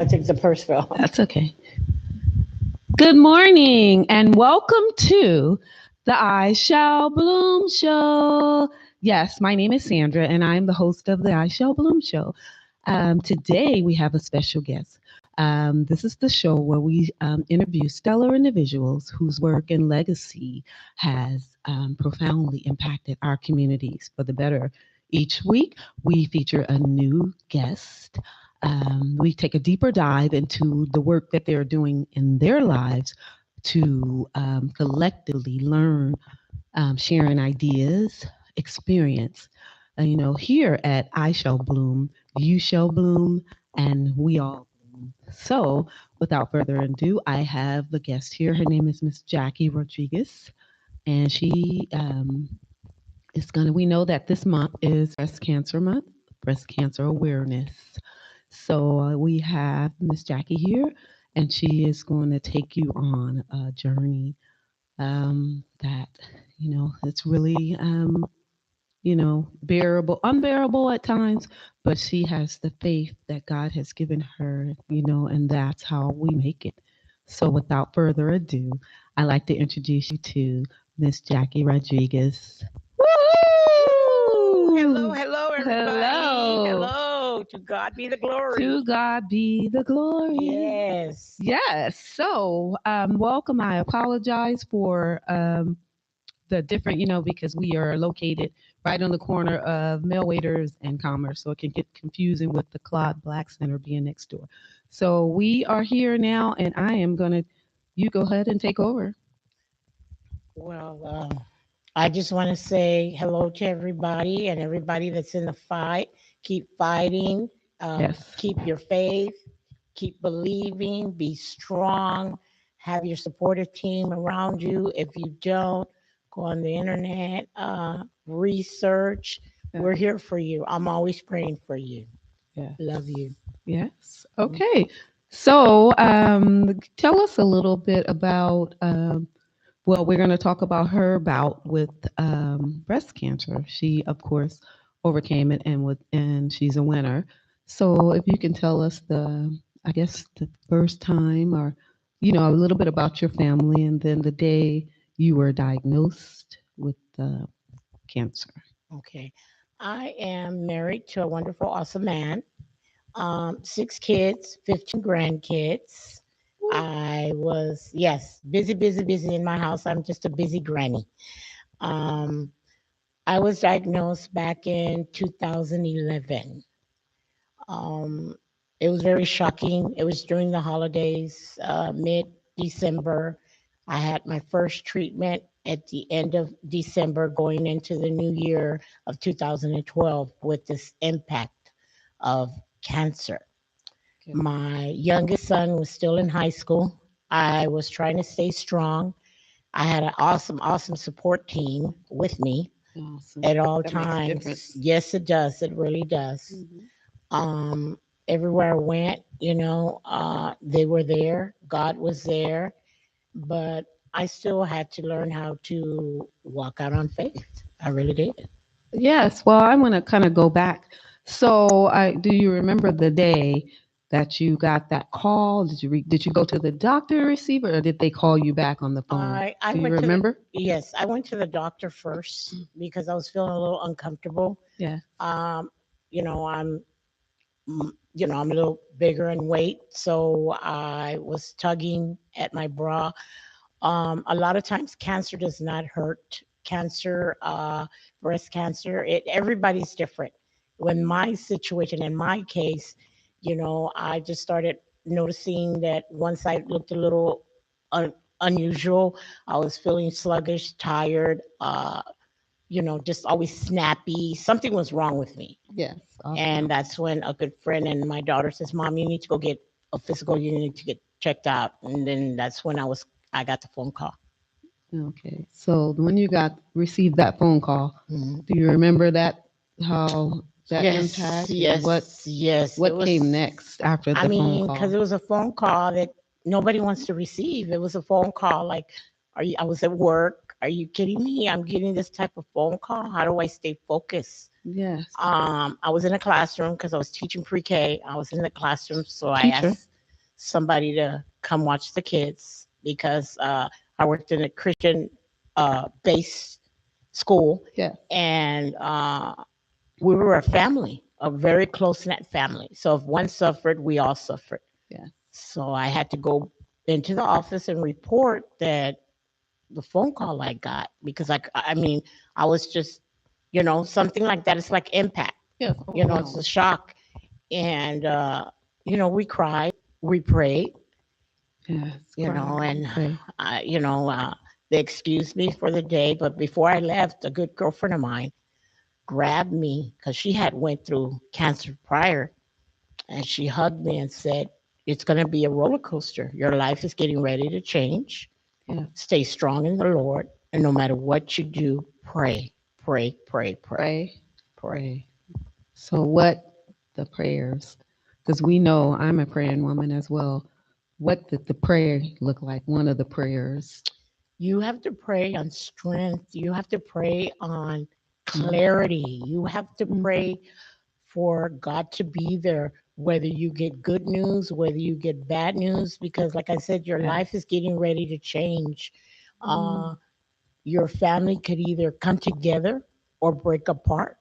I took the purse fell. That's okay. Good morning and welcome to the I Shall Bloom Show. Yes, my name is Sandra and I'm the host of the I Shall Bloom Show. Today we have a special guest. This is the show where we interview stellar individuals whose work and legacy has profoundly impacted our communities for the better. Each week we feature a new guest. We take a deeper dive into the work that they're doing in their lives to collectively learn, sharing ideas, experience. Here at I Shall Bloom, you shall bloom, and we all bloom. So, without further ado, I have the guest here. Her name is Miss Jackie Rodriguez, and she is gonna. We know that this month is Breast Cancer Month, Breast Cancer Awareness. So we have Miss Jackie here, and she is going to take you on a journey that it's really bearable, unbearable at times, but she has the faith that God has given her, and that's how we make it. So without further ado, I'd like to introduce you to Miss Jackie Rodriguez. Woo! Hello, Woo! hello, everybody. Hello. Hello. To God be the glory. To God be the glory. Yes. Yes. So, welcome. I apologize for the different, because we are located right on the corner of Millwaiters and Commerce, so it can get confusing with the Claude Black Center being next door. So we are here now, and I am gonna. You go ahead and take over. Well, I just want to say hello to everybody and everybody that's in the fight. Keep fighting. Yes. Keep your faith. Keep believing. Be strong. Have your supportive team around you. If you don't, go on the internet, research. Yeah. We're here for you. I'm always praying for you. Yeah. Love you. Yes. Okay. So, tell us a little bit about. Well, we're going to talk about her bout with breast cancer. She, of course, overcame it and she's a winner. So, if you can tell us I guess, the first time, or a little bit about your family, and then the day you were diagnosed with cancer. Okay. I am married to a wonderful, awesome man. 6 kids, 15 grandkids. I was, yes, busy, busy, busy in my house. I'm just a busy granny. Um, I was diagnosed back in 2011. Um, it was very shocking. It was during the holidays, mid December. I had my first treatment at the end of December, going into the new year of 2012 with this impact of cancer. Okay. My youngest son was still in high school. I was trying to stay strong. I had an awesome, awesome support team with me Awesome. at all That makes a times. difference. Yes, it does. It really does. Mhm. Um, Everywhere I went, they were there. God was there, but I still had to learn how to walk out on faith. I really did. Yes. Well, I want to kind of go back. So, do you remember the day that you got that call? Did you go to the doctor to receive it, or did they call you back on the phone? I Do you went to the remember? yes, I went to the doctor first because I was feeling a little uncomfortable. Yeah. Um, I'm I'm a little bigger in weight, so I was tugging at my bra. A lot of times, cancer does not hurt. Cancer, breast cancer, everybody's different. When my situation, in my case, I just started noticing that one side looked a little unusual. I was feeling sluggish, tired, just always snappy. Something was wrong with me. Yes. And Awesome. that's when a good friend and my daughter says, "Mom, you need to go get a physical. You need to get checked out." And then that's when I got the phone call. Okay. So when you received that phone call, Mhm. do you remember how that Yes, impact and yes, yes. It what came was, next after I the phone mean, because call? it was a phone call that nobody wants to receive. It was a phone call like, I was at work. Are you kidding me? I'm getting this type of phone call. How do I stay focused? Yes. I was in a classroom because I was teaching pre-K. I was in the classroom, so I Teacher. asked. somebody to come watch the kids because I worked in a Christian based school, Yeah. and we were a family, a very close knit family. So if one suffered, we all suffered. Yeah. So I had to go into the office and report that the phone call I got because I mean, I was just, something like that. It's like impact, Yeah. it's a shock. And, we cried, we prayed, Yes. and, Pray. they excused me for the day. But before I left, a good girlfriend of mine grabbed me because she had went through cancer prior, and she hugged me and said, "It's going to be a roller coaster. Your life is getting ready to change. Yeah. Stay strong in the Lord, and no matter what you do, pray, pray, pray, pray, Pray. pray." Pray. So what the prayers? Because we know I'm a praying woman as well. What did the prayer look like? One of the prayers. You have to pray on strength. You have to pray on Mm. clarity. You have to Mm. pray for God to be there, whether you get good news, whether you get bad news, because, like I said, your Yes. life is getting ready to change. Mm. Your family could either come together or break apart.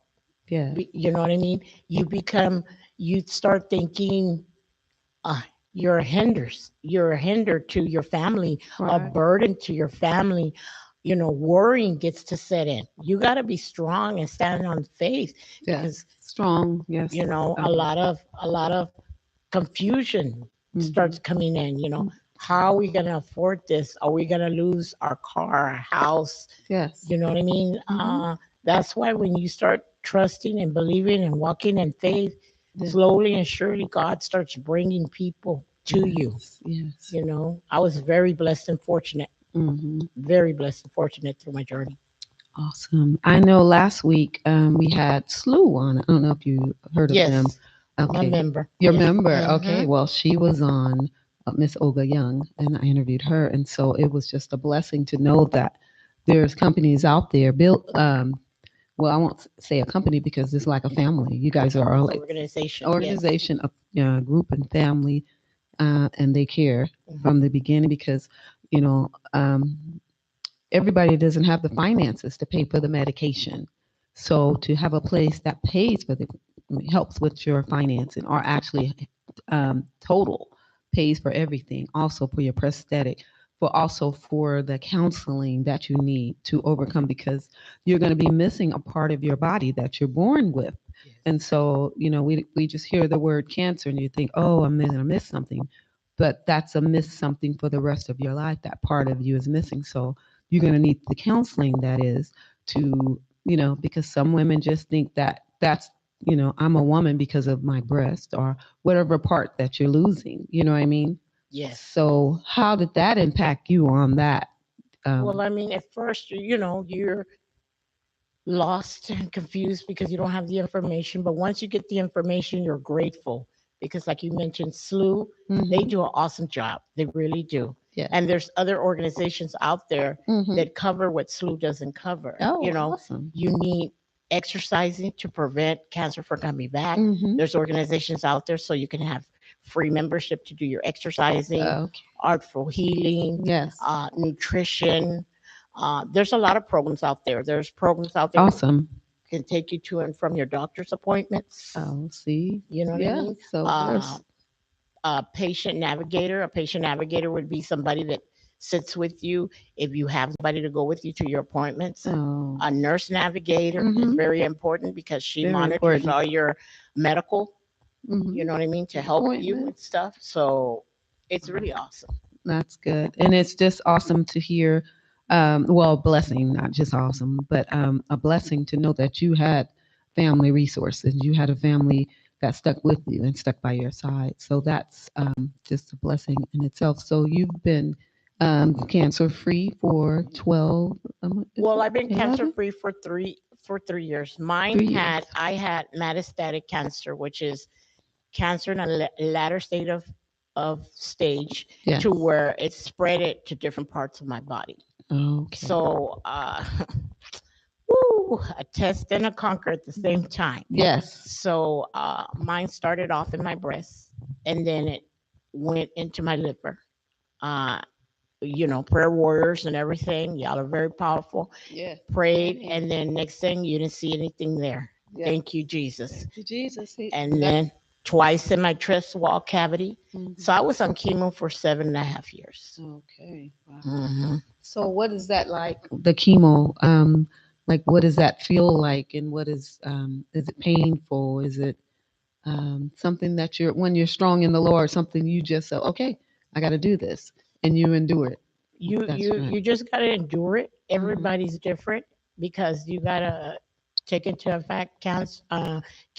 Yeah. You know what I mean? You start thinking, uh, you're a hinder to your family, a Right. burden to your family. Worrying gets to set in. You got to be strong and stand on faith Yeah. because, Strong. Yes. a lot of confusion Mhm. starts coming in. Mm. How are we going to afford this? Are we going to lose our car, our house? Yes. You know what I mean? Mhm. That's why when you start trusting and believing and walking in faith, Yeah. slowly and surely, God starts bringing people to you. Yes. I was very blessed and fortunate, Hmm. very blessed and fortunate through my journey. Awesome. I know last week we had SLU on. I don't know if you heard of them. Yes, I'm a Okay. member. Your Yes. member. Okay. Hmm. Well, she was on Miss Olga Young, and I interviewed her. And so it was just a blessing to know that there's companies out there built. Well, I won't say a company because it's like a family. You guys are like Organization. Yes. organization, a group and family, and they care Mhm. from the beginning because, you know, everybody doesn't have the finances to pay for the medication. So to have a place that pays for the helps with your financing, or actually total pays for everything, also for your prosthetic, for also for the counseling that you need to overcome, because you're going to be missing a part of your body that you're born with. Yes. And so, we just hear the word cancer and you think, oh, I'm going to miss something. But that's a miss something for the rest of your life. That part of you is missing. So you're going to need the counseling, that is, to, because some women just think that that's, I'm a woman because of my breast or whatever part that you're losing. You know what I mean? Yes. So how did that impact you on that? Well, I mean, at first, you're lost and confused because you don't have the information. But once you get the information, you're grateful because, like you mentioned, SLU, they Mhm. do an awesome job. They really do. Yeah. And there's other organizations out there Mhm. that cover what SLU doesn't cover. Oh, awesome. You need exercising to prevent cancer from coming back. Mhm. There's organizations out there so you can have free membership to do your exercising, Okay. artful healing, Yes. nutrition. There's a lot of programs out there. There's programs out there that Awesome. can take you to and from your doctor's appointments. Oh, see. You know what I Yeah. mean? So there's. A patient navigator. A patient navigator would be somebody that sits with you if you have somebody to go with you to your appointments. Oh. A nurse navigator is Mhm. very important because she Very monitors important. all your medical, you Mhm. know what I mean, to help you Appointment. with stuff. So it's really awesome. That's good. And it's just awesome to hear. Well, blessing, not just awesome, but a blessing to know that you had family resources. You had a family that stuck with you and stuck by your side. So that's just a blessing in itself. So you've been cancer free for 12, Well, I've been cancer 11? free for 3 years. Mine 3 years. I had metastatic cancer, which is cancer in a latter state of stage Yes. to where it spread it to different parts of my body. Okay. So, woo, a test and a conquer at the same time. Yes. So, mine started off in my breast, and then it went into my liver. Uh, prayer warriors and everything. Y'all are very powerful. Yeah. Prayed, Amen. and then next thing you didn't see anything there. Yeah. Thank you, Jesus. Thank you, Jesus. And then twice in my chest wall cavity. Mhm. So I was on chemo for 7.5 years. Okay. Wow. Hmm. So what is that like? The chemo, like what does that feel like, and what is it painful? Is it something that when you're strong in the Lord, something you just say, okay, I got to do this, and you endure it. You That's you right. you just gotta endure it. Mhm. Everybody's different because you gotta take into effect counts.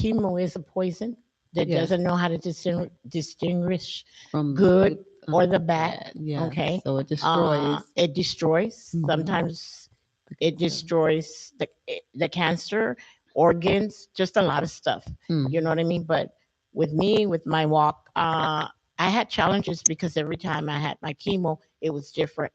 Chemo is a poison that Yes, doesn't know how to distinguish from good good, or the bad. yeah. Okay, So it destroys. it destroys. Mhm. Sometimes it destroys the cancer organs, just a lot of stuff. Mm. You know what I mean? But with me, with my walk, I had challenges because every time I had my chemo, it was different.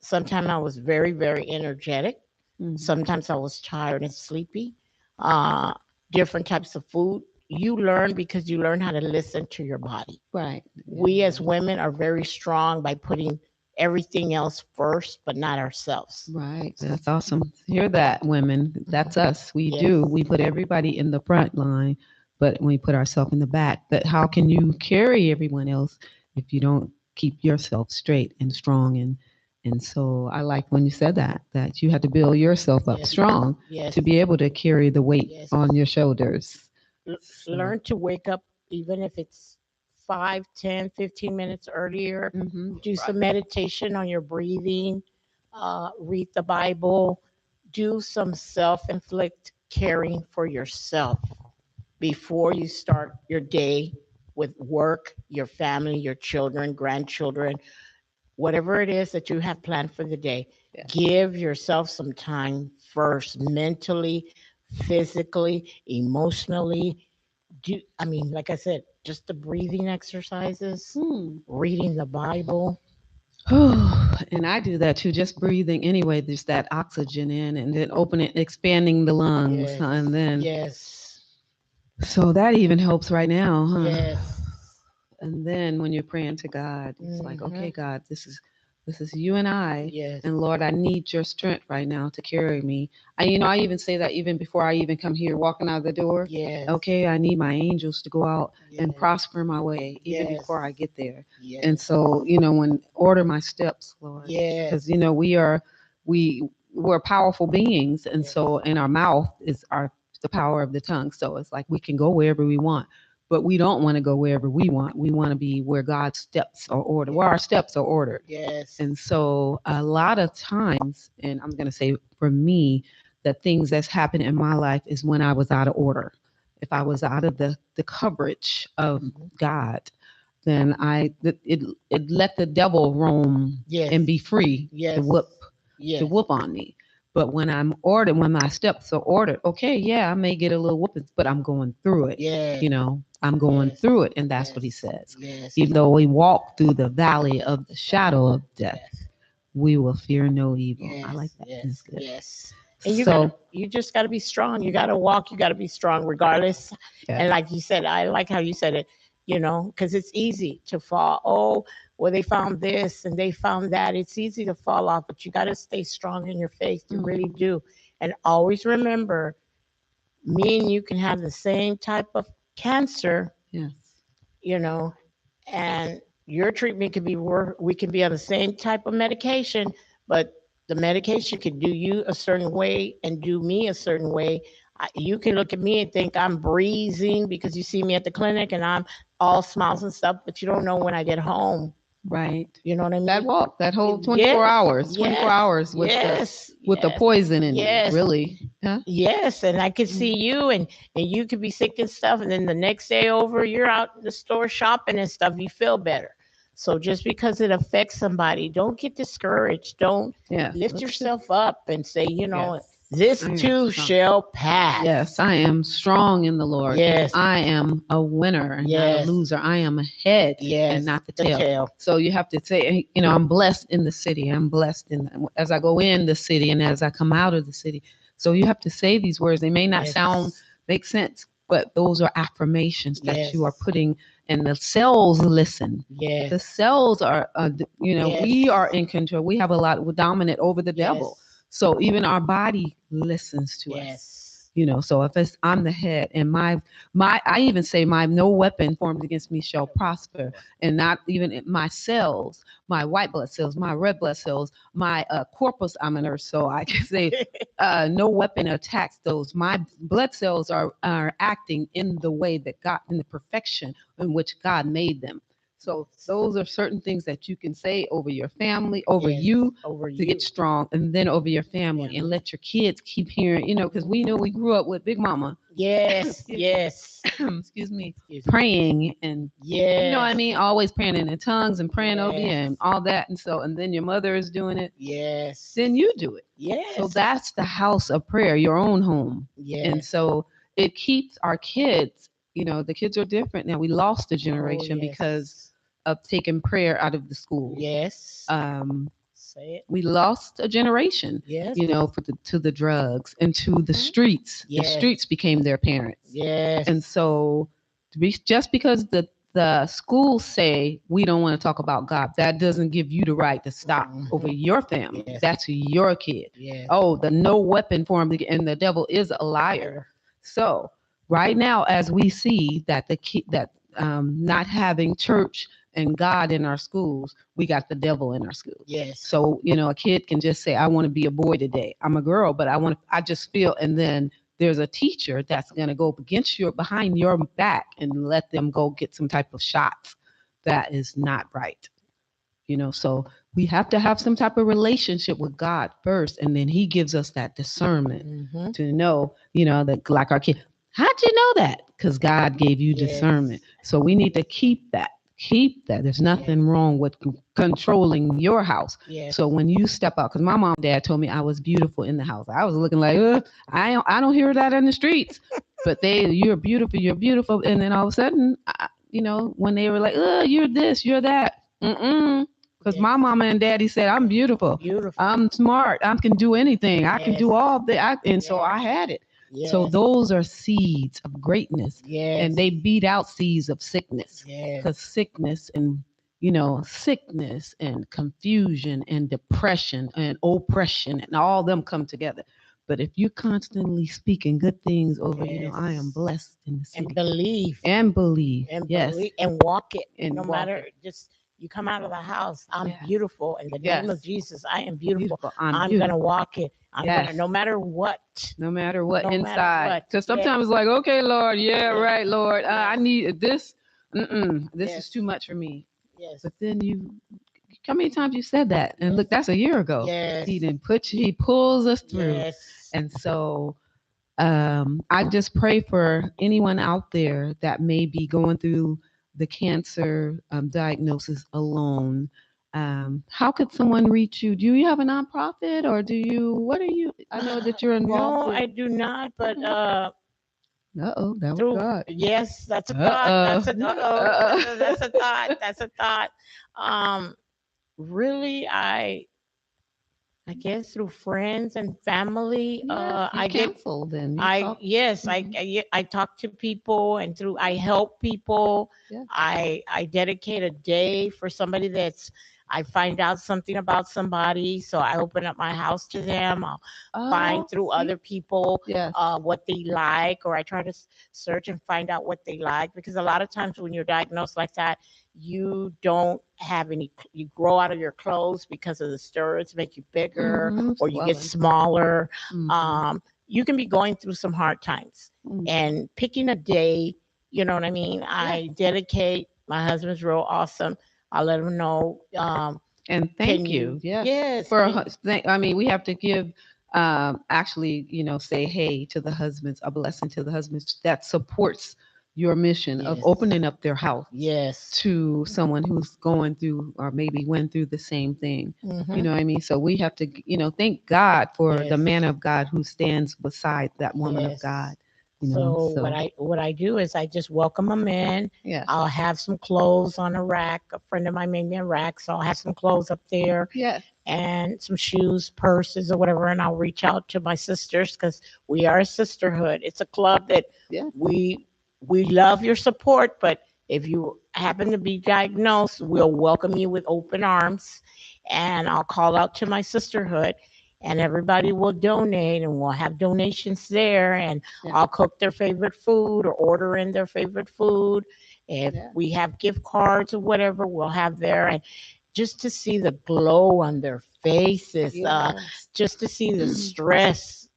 Sometimes I was very, very energetic. Mhm. Sometimes I was tired and sleepy. Uh, Different types of food. You learn because you learn how to listen to your body. Right. We as women are very strong by putting everything else first, but not ourselves. Right. That's awesome. Hear that, women. That's us. We Yes. do. We put everybody in the front line, but we put ourselves in the back. But how can you carry everyone else if you don't keep yourself straight and strong? And so I like when you said that you had to build yourself up Yes. strong Yes. to be able to carry the weight Yes. on your shoulders. So, Learn to wake up, even if it's 5, 10, 15 minutes earlier. mhm. Do some meditation on your breathing. Read the Bible. Do some self-inflict caring for yourself before you start your day with work, your family, your children, grandchildren, whatever it is that you have planned for the day. Yeah. Give yourself some time first, mentally, physically, emotionally. Like I said, just the breathing exercises, Hmm. reading the Bible. And I do that too, just breathing anyway. There's that oxygen in, and then opening, expanding the lungs, Yes, and then yes, so that even helps right now, huh? yes. And then when you're praying to God, it's like, Hmm. okay, God, this is you and I, Yes, and Lord, I need your strength right now to carry me. I even say that even before I even come here, walking out the door. yes, Okay, I need my angels to go out and yes, prosper my way even yes, before I get there. And yes, so, when order my steps, Lord, because yes, we're powerful beings, and yes, so in our mouth is our the power of the tongue. So it's like we can go wherever we want, but we don't want to go wherever we want. We want to be where God's steps are ordered, where our steps are ordered. yes, And so a lot of times, and I'm going to say for me, the things that's happened in my life is when I was out of order. If I was out of the coverage of mhm, God, then it let the devil roam yes, and be free yes, to yes, whoop on me. But when I'm ordered, when my steps are ordered, okay, yeah, I may get a little whooping, but I'm going through it. yes, I'm going yes, through it, and that's what he yes, says. yes, Even though we walk through the valley of the shadow of death, yes, we will fear no evil. I yes, like that. That's yes, good. yes. And So you just gotta be strong. You gotta walk. You gotta be strong, regardless. yeah, And like you said, I like how you said it. Because it's easy to fall. Oh, well, they found this and they found that. It's easy to fall off, but you gotta stay strong in your faith. You really do. And always remember, me and you can have the same type of cancer, yes, you know, and your treatment could be we can be on the same type of medication, but the medication could do you a certain way and do me a certain way. You can look at me and think I'm breezing because you see me at the clinic and I'm all smiles and stuff, but you don't know when I get home. right. You know what I That mean? walk, that whole 24 Yes, hours, 24 yes, hours yes, with the yes, poison in you, yes. really. Huh? Yes, and I could see you, and you could be sick and stuff, and then the next day over, you're out in the store shopping and stuff. You feel better. So just because it affects somebody, don't get discouraged. Don't Yes, lift that's good. yourself up and say, Yes, this I am too strong. shall pass. Yes, I am strong in the Lord. Yes, I am a winner and not a yes, loser. I am a head and yes. not the The tail. tail. So you have to say, I'm blessed in the city. I'm blessed as I go in the city and as I come out of the city. So you have to say these words. They may not Yes, make sense, but those are affirmations that you are yes, putting and the cells listen. Yes. The cells are, we Yes. are in control. We have a lot, we're dominant over the devil. Yes. So even our body listens to us. Yes. So if I'm the head, and I even say my no weapon formed against me shall prosper, and not even my cells, my white blood cells, my red blood cells, my corpus, I'm a nurse, so I can say no weapon attacks those. My blood cells are acting in the way that God, in the perfection in which God made them. So those are certain things that you can say over your family, over Yes. you, Over to you. get strong, and then over your family, and let your kids keep hearing, because we know we grew up with Big Mama, Yes. Yes. excuse me, Excuse me. praying, and Yes. you know what I mean, always praying in the tongues and praying over you Yes. and all that. And then your mother is doing it, Yes. then you do it. Yes. So that's the house of prayer, your own home. Yes. And so it keeps our kids, the kids are different now. We lost a generation Oh, yes. because of taking prayer out of the school. Yes. Say it. We lost a generation, Yes. to the drugs and to the streets. The Yes. streets became their parents. Yes. And so just because the schools say we don't want to talk about God, that doesn't give you the right to stop Mhm. over your family. Yes. That's your kid. Yes. Oh, the no weapon formed, and the devil is a liar. So right now, as we see that not having church and God in our schools, we got the devil in our schools. Yes. So a kid can just say, "I want to be a boy today. I'm a girl, but I just feel," and then there's a teacher that's going to go behind your back and let them go get some type of shots. That is not right. So we have to have some type of relationship with God first, and then He gives us that discernment Mhm. to know, that, like our kid. How'd you know that? Because God gave you Yes. discernment. So we need to keep that. Keep that. There's nothing wrong with controlling your house. Yes. So when you step out, because my mom and dad told me I was beautiful in the house. I was looking like, I don't hear that in the streets. But you're beautiful. And then all of a sudden, when they were like, you're this, you're that. Because Yes. my mama and daddy said, I'm beautiful. Beautiful. I'm smart. I can do anything. I can do Yes. all that. So I had it. Yes. So those are seeds of greatness. Yes. And they beat out seeds of sickness. Yes. Because sickness and confusion and depression and oppression and all them come together. But if you're constantly speaking good things over, Yes. I am blessed in the city. And believe. And believe. And Yes. believe and walk it. And no walk matter it. just you come out of the house. I'm Yes. beautiful. In the name Yes. of Jesus, I am beautiful. I'm beautiful. gonna walk it. I'm Yes. gonna no matter what. No matter what No matter inside. what. Because sometimes it's like, okay, Lord, yeah, Yes. right, Lord. I Yes. need this. This Yes. is too much for me. Yes. But then how many times you said that? And look, that's a year ago. Yes. He pulls us through. Yes. And so I just pray for anyone out there that may be going through the cancer diagnosis alone. How could someone reach you? Do you have a nonprofit, or what are you? I know that you're involved. No, I do not. But that was through God. yes, that's a thought. That's a that's a thought. That's a thought. Really, I guess through friends and family. I get canceled then. yes, I talk to people and I help people. Yeah. I dedicate a day for somebody I find out something about somebody, so I open up my house to them. I'll find through other people Yes. what they like, or I try to search and find out what they like, because a lot of times when you're diagnosed like that, you don't have you grow out of your clothes because of the steroids make you bigger, or you get smaller. You can be going through some hard times, and picking a day, you know what I mean? I dedicate. My husband's real awesome. I'll let him know. And thank you. Yes. We have to give, actually, say hey to the husbands, a blessing to the husbands that supports your mission of opening up their house. Yes. To someone who's going through or maybe went through the same thing. Mhm. You know what I mean? So we have to, thank God for Yes. the man of God who stands beside that woman of Yes. God. So what I do is I just welcome them in. Yeah. I'll have some clothes on a rack. A friend of mine made me a rack, so I'll have some clothes up there. Yeah. And some shoes, purses, or whatever. And I'll reach out to my sisters, because we are a sisterhood. It's a club that we love your support, but If you happen to be diagnosed, we'll welcome you with open arms. And I'll call out to my sisterhood, and everybody will donate, and we'll have donations there. And Yeah. I'll cook their favorite food or order in their favorite food. If Yeah. we have gift cards or whatever, we'll have there. And just to see the glow on their faces, Yes. just to see the stress,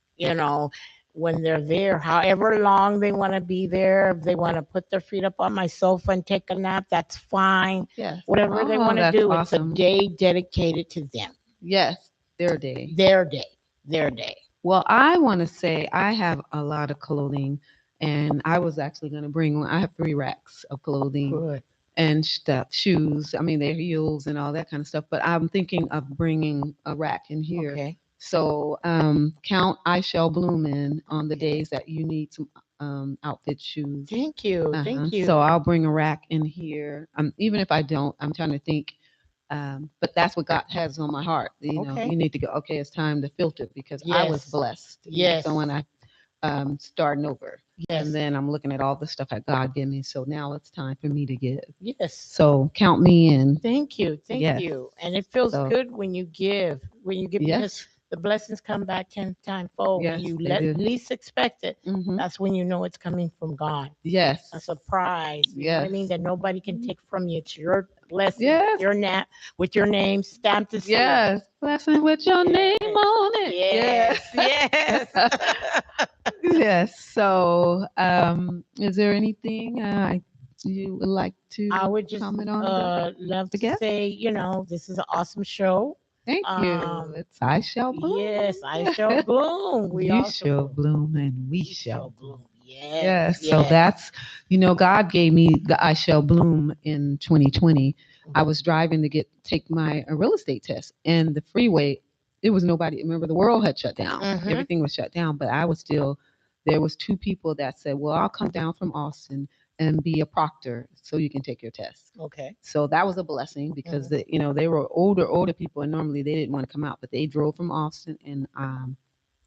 when they're there, however long they want to be there. If they want to put their feet up on my sofa and take a nap, that's fine. Yes. Whatever they Oh, want to that's do, it's a awesome. day dedicated to them, Yes, their day. their day, their day. Well, I want to say I have a lot of clothing, and I was actually going to bring. I have 3 racks of clothing Good. and stuff, shoes. I mean, their heels and all that kind of stuff. But I'm thinking of bringing a rack in here. Okay. So count I Shall Bloom in on the days that you need some outfit shoes. Thank you. Thank you. So I'll bring a rack in here. Even if I don't, I'm trying to think. But that's what God has on my heart. Okay. You need to go. Okay, it's time to filter because I was Yes. blessed. Yes. So when I starting over, Yes. and then I'm looking at all the stuff that God gave me. So now it's time for me to give. Yes. So count me in. Thank you. Thank Yes. you. And it feels So good when you give, because yes, the blessings come back 10 times fold. When yes, you they do. least expect it, Hmm. that's when you know it's coming from God. Yes, A surprise. You know what I mean? yes, That nobody can take from you. It's your blessing, yes, your nap with your name stamped and sealed. yes. Blessing with your name Yes. on it. Yes. Yes. Yes. Yes. So, is there anything you would like I to would just comment on about love the to guest? say, this is an awesome show. Thank you. It's I shall bloom. Yes, I shall bloom. We You all shall bloom, and we we shall shall bloom. bloom. Yes, Yes. So yes. that's, God gave me the I shall bloom in 2020. I was driving to take my real estate test, and the freeway, it was nobody. Remember, the world had shut down. Mm-hmm. Everything was shut down, but I was still. There was 2 people that said, "Well, I'll come down from Austin and be a proctor, so you can take your test." Okay. So that was a blessing because they were older people, and normally they didn't want to come out, but they drove from Austin, and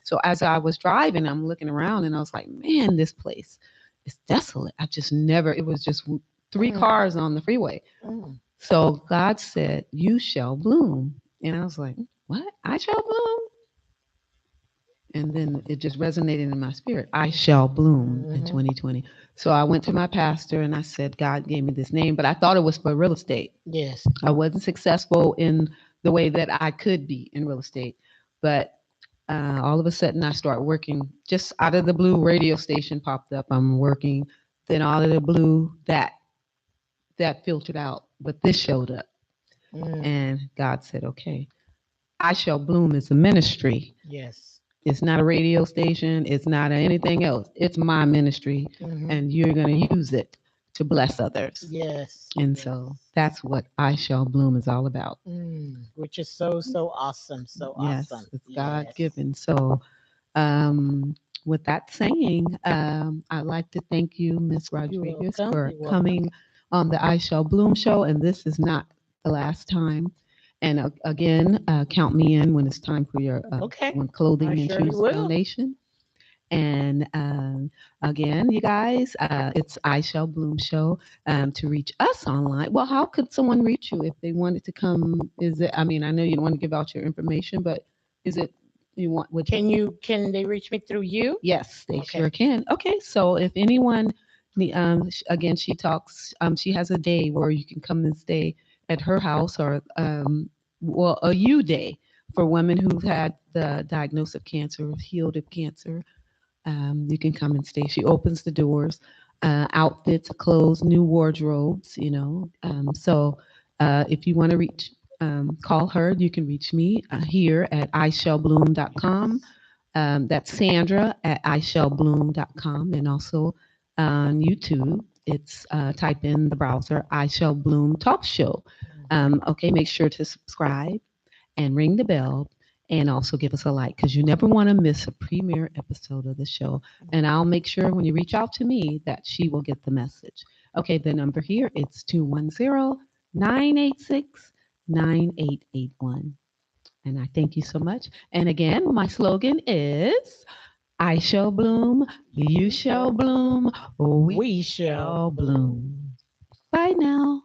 so as I was driving, I'm looking around, and I was like, "Man, this place is desolate." I just never. It was just 3 cars on the freeway. Mm. So God said, "You shall bloom," and I was like, "What? I shall bloom?" And then it just resonated in my spirit. I shall bloom in Mhm. 2020. So I went to my pastor and I said, God gave me this name, but I thought it was for real estate. Yes. I wasn't successful in the way that I could be in real estate. But all of a sudden, I start working just out of the blue. Radio station popped up. I'm working. Then out of the blue, that filtered out, but this showed up. Mm. And God said, okay, I Shall Bloom is a ministry. Yes. It's not a radio station. It's not anything else. It's my ministry, Mhm. and you're going to use it to bless others. Yes. And Yes. so that's what I Shall Bloom is all about. Which is so awesome. So Yes, awesome. it's God Yes. given. So, with that saying, I'd like to thank you, Miss You're Rodriguez, welcome. for You're welcome. coming on the I Shall Bloom show. And this is not the last time. And again, count me in when it's time for your Okay. when clothing I and surely shoes will. donation. And again, you guys, it's I Shall Bloom show. To reach us online, well, how could someone reach you if they wanted to come? Is it? I mean, I know you don't want to give out your information, but is it you want? Would Can they reach me through you? Yes, they Okay. sure can. Okay, so if anyone, again, she talks. She has a day where you can come and stay at her house, or well, a U day for women who've had the diagnosis of cancer, healed of cancer. You can come and stay. She opens the doors, outfits, clothes, new wardrobes. So if you want to reach, call her. You can reach me here at ishallbloom.com. That's Sandra at ishallbloom.com, and also on YouTube. It's type in the browser I Shall Bloom Talk Show. Okay, make sure to subscribe and ring the bell and also give us a like because you never want to miss a premiere episode of the show. And I'll make sure when you reach out to me that she will get the message. Okay, the number here it's 210-986-9881. And I thank you so much. And again, my slogan is I shall bloom, you shall bloom, we We shall shall bloom. Bye now.